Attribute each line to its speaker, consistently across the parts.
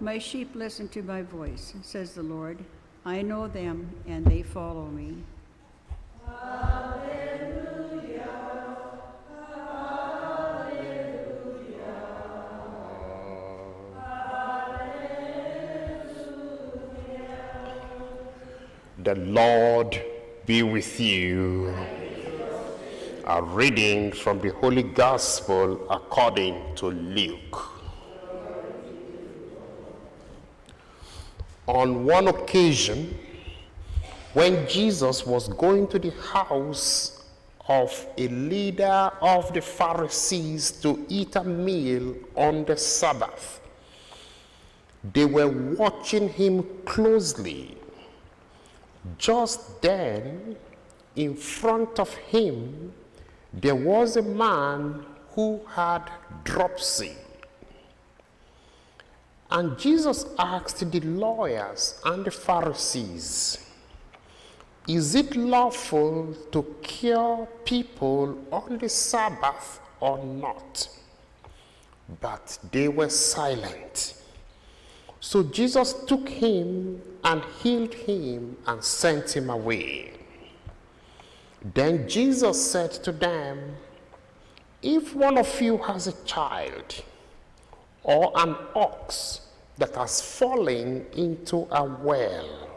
Speaker 1: My sheep listen to my voice, says the Lord. I know them, and they follow me.
Speaker 2: The Lord be with you. A reading from the Holy Gospel according to Luke. On one occasion, when Jesus was going to the house of a leader of the Pharisees to eat a meal on the Sabbath, they were watching him closely. Just then, in front of him, there was a man who had dropsy. And Jesus asked the lawyers and the Pharisees, "Is it lawful to cure people on the Sabbath or not?" But they were silent. So Jesus took him and healed him and sent him away. Then Jesus said to them, "If one of you has a child or an ox that has fallen into a well,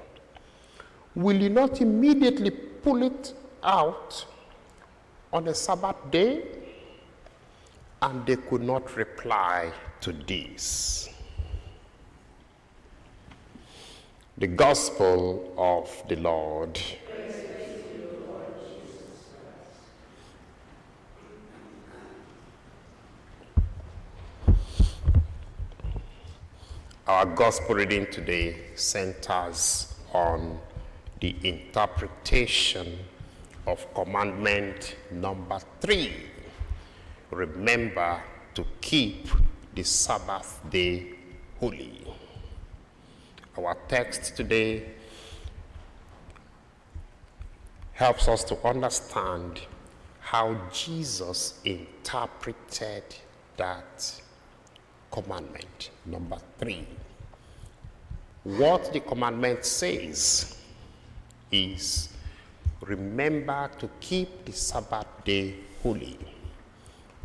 Speaker 2: will you not immediately pull it out on the Sabbath day?" And they could not reply to this. The Gospel of the Lord.
Speaker 3: Praise to you, Lord Jesus Christ.
Speaker 2: Our Gospel reading today centers on the interpretation of commandment number 3. Remember to keep the Sabbath day holy. Our text today helps us to understand how Jesus interpreted that commandment, number 3. What the commandment says is, remember to keep the Sabbath day holy.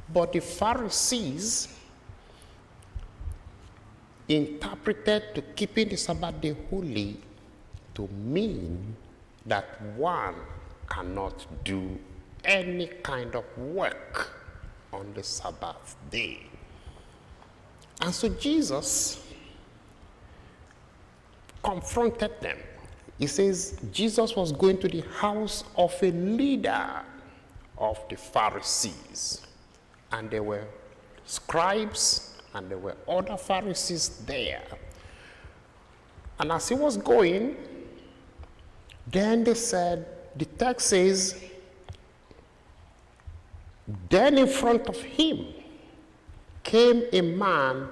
Speaker 2: But the Pharisees interpreted to keeping the Sabbath day holy to mean that one cannot do any kind of work on the Sabbath day. And so Jesus confronted them. He says Jesus was going to the house of a leader of the Pharisees. And there were scribes and there were other Pharisees there. And as he was going, then they said, the text says, then in front of him came a man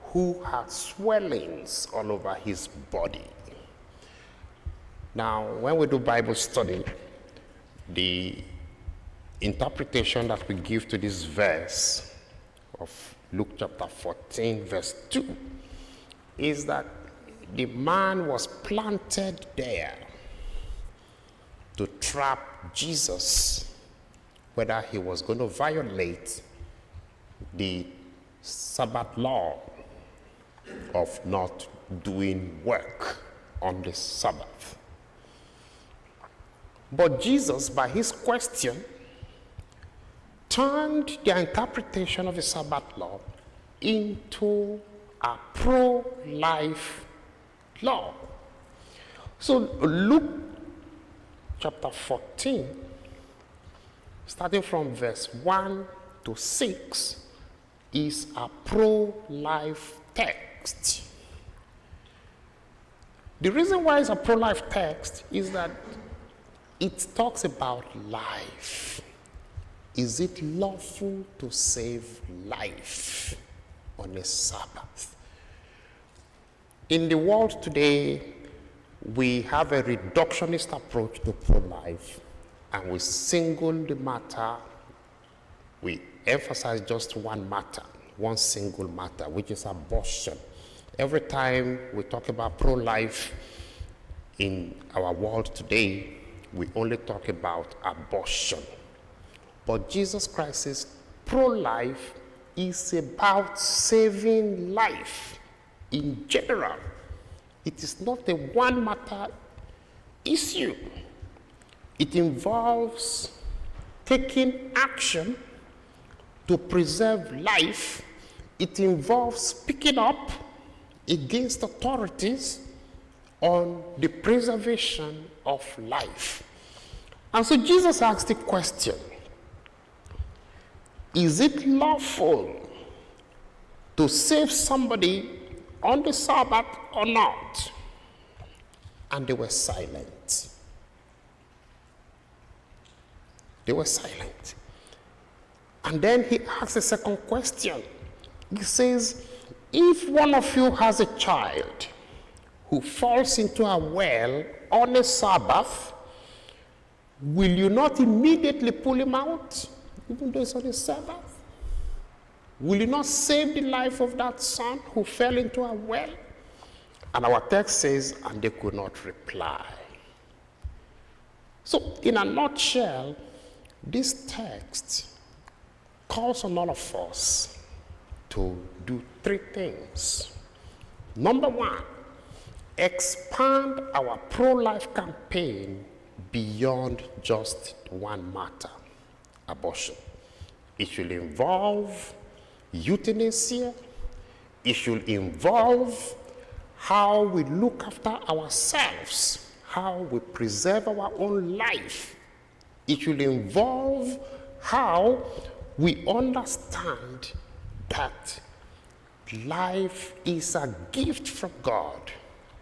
Speaker 2: who had swellings all over his body. Now, when we do Bible study, the interpretation that we give to this verse of Luke chapter 14, verse 2, is that the man was planted there to trap Jesus, whether he was going to violate the Sabbath law of not doing work on the Sabbath. But Jesus, by his question, turned the interpretation of the Sabbath law into a pro-life law. So Luke chapter 14, starting from verse 1 to 6, is a pro-life text. The reason why it's a pro-life text is that it talks about life. Is it lawful to save life on a Sabbath? In the world today, we have a reductionist approach to pro-life, and we single the matter. We emphasize just one matter, one single matter, which is abortion. Every time we talk about pro-life in our world today, we only talk about abortion. But Jesus Christ says pro-life is about saving life in general. It is not a one matter issue. It involves taking action to preserve life. It involves speaking up against authorities on the preservation of life. And so Jesus asked the question, is it lawful to save somebody on the Sabbath or not? And they were silent. They were silent. And then he asked a second question. He says, if one of you has a child who falls into a well on a Sabbath, will you not immediately pull him out, even though it's on a Sabbath? Will you not save the life of that son who fell into a well? And our text says, and they could not reply. So, in a nutshell, this text calls on all of us to do three things. Number one, expand our pro-life campaign beyond just one matter, abortion. It should involve euthanasia. It should involve how we look after ourselves, how we preserve our own life. It should involve how we understand that life is a gift from God.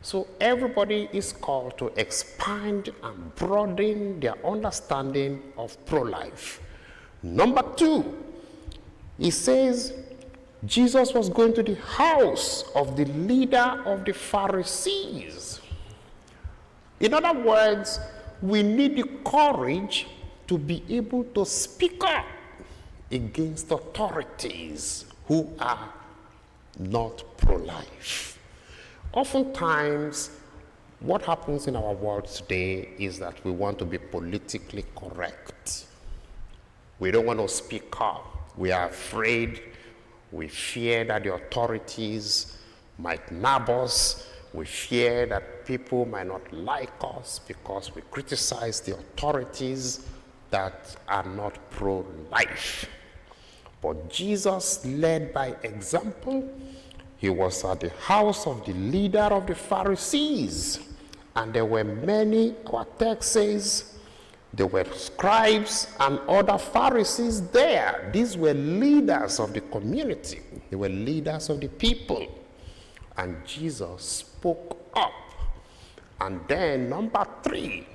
Speaker 2: So everybody is called to expand and broaden their understanding of pro-life. Number two, he says Jesus was going to the house of the leader of the Pharisees. In other words, we need the courage to be able to speak up against authorities who are not pro-life. Oftentimes, what happens in our world today is that we want to be politically correct. We don't want to speak up. We are afraid. We fear that the authorities might nab us. We fear that people might not like us because we criticize the authorities that are not pro-life. But Jesus led by example. He was at the house of the leader of the Pharisees. And there were many, our text says, there were scribes and other Pharisees there. These were leaders of the community. They were leaders of the people. And Jesus spoke up. And then number three,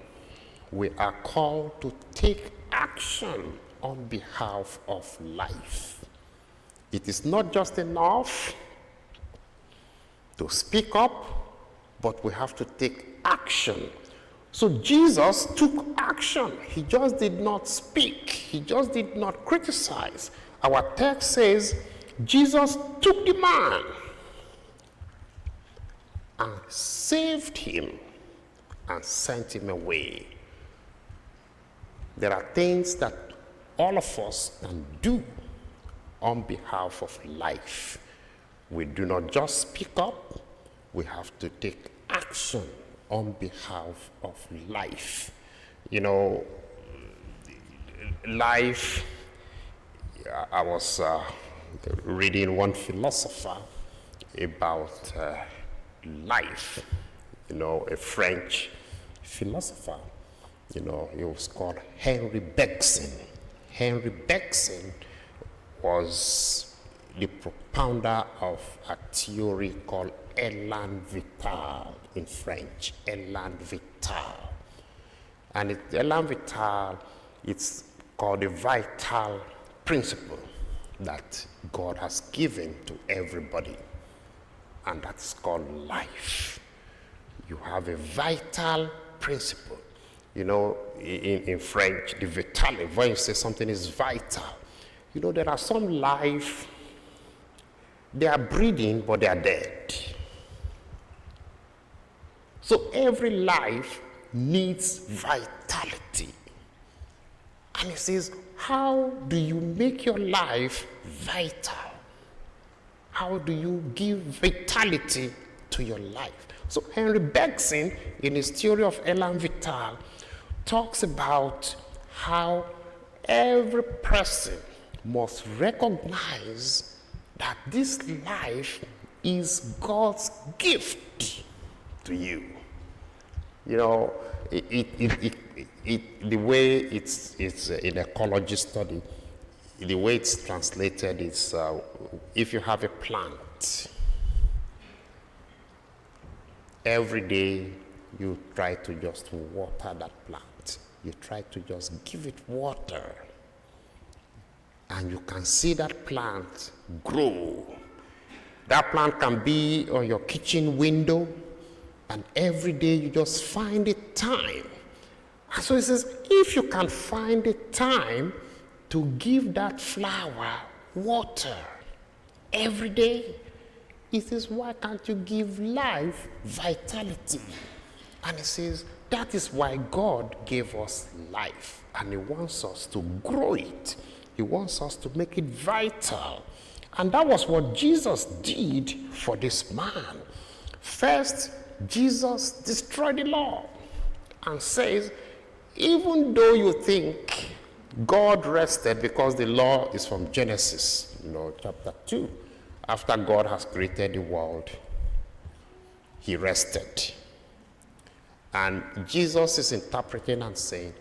Speaker 2: we are called to take action on behalf of life. It is not just enough to speak up, but we have to take action. So Jesus took action. He just did not speak. He just did not criticize. Our text says Jesus took the man and saved him and sent him away. There are things that all of us can do on behalf of life. We do not just speak up, we have to take action on behalf of life. You know, life, I was reading one philosopher about life, you know, a French philosopher. You know, he was called Henry Bergson. Henry Bergson was the propounder of a theory called élan vital in French, élan vital. And élan vital, it's called the vital principle that God has given to everybody. And that's called life. You have a vital principle. You know, in French, the vital, when you say something is vital, you know, there are some life, they are breathing, but they are dead. So every life needs vitality. And he says, how do you make your life vital? How do you give vitality to your life? So Henry Bergson, in his theory of Elan Vital, talks about how every person must recognize that this life is God's gift to you. You know, the way it's in ecology study, the way it's translated is if you have a plant, every day you try to just water that plant. You try to just give it water. And you can see that plant grow. That plant can be on your kitchen window, and every day you just find a time. And so he says, if you can find a time to give that flower water every day, he says, why can't you give life vitality? And he says, that is why God gave us life, and he wants us to grow it. He wants us to make it vital. And that was what Jesus did for this man. First, Jesus destroyed the law and says, even though you think God rested, because the law is from Genesis, chapter 2. After God has created the world, he rested. And Jesus is interpreting and saying,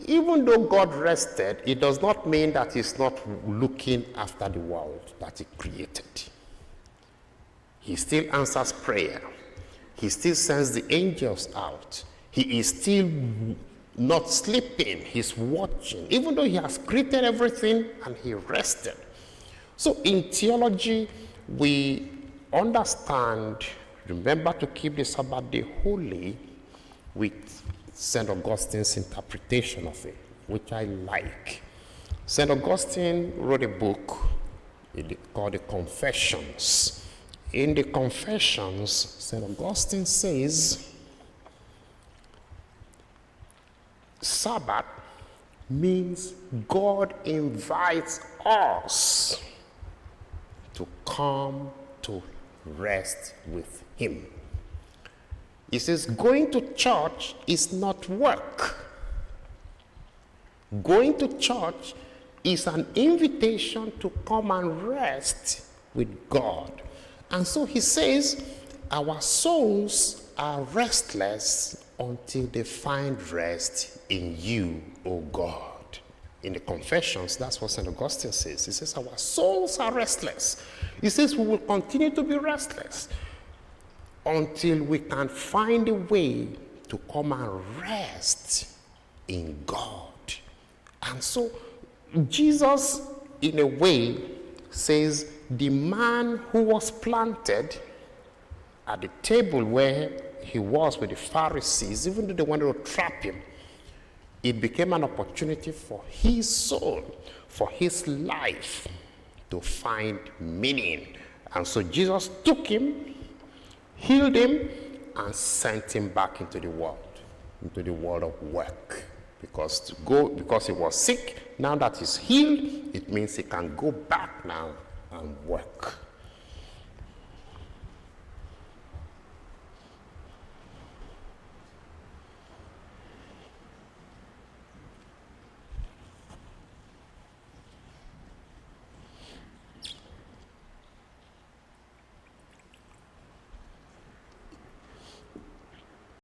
Speaker 2: even though God rested, it does not mean that he's not looking after the world that he created. He still answers prayer. He still sends the angels out. He is still not sleeping. He's watching. Even though he has created everything and he rested. So in theology, we understand, remember to keep the Sabbath day holy, with St. Augustine's interpretation of it, which I like. St. Augustine wrote a book called the Confessions. In the Confessions, St. Augustine says, Sabbath means God invites us to come to rest with him. He says, going to church is not work. Going to church is an invitation to come and rest with God. And so he says, our souls are restless until they find rest in you, O God. In the Confessions, that's what St. Augustine says. He says, our souls are restless. He says, we will continue to be restless until we can find a way to come and rest in God. And so Jesus, in a way, says the man who was planted at the table where he was with the Pharisees, even though they wanted to trap him, it became an opportunity for his soul, for his life to find meaning. And so Jesus took him, healed him, and sent him back into the world of work. Because he was sick, now that he's healed, it means he can go back now and work.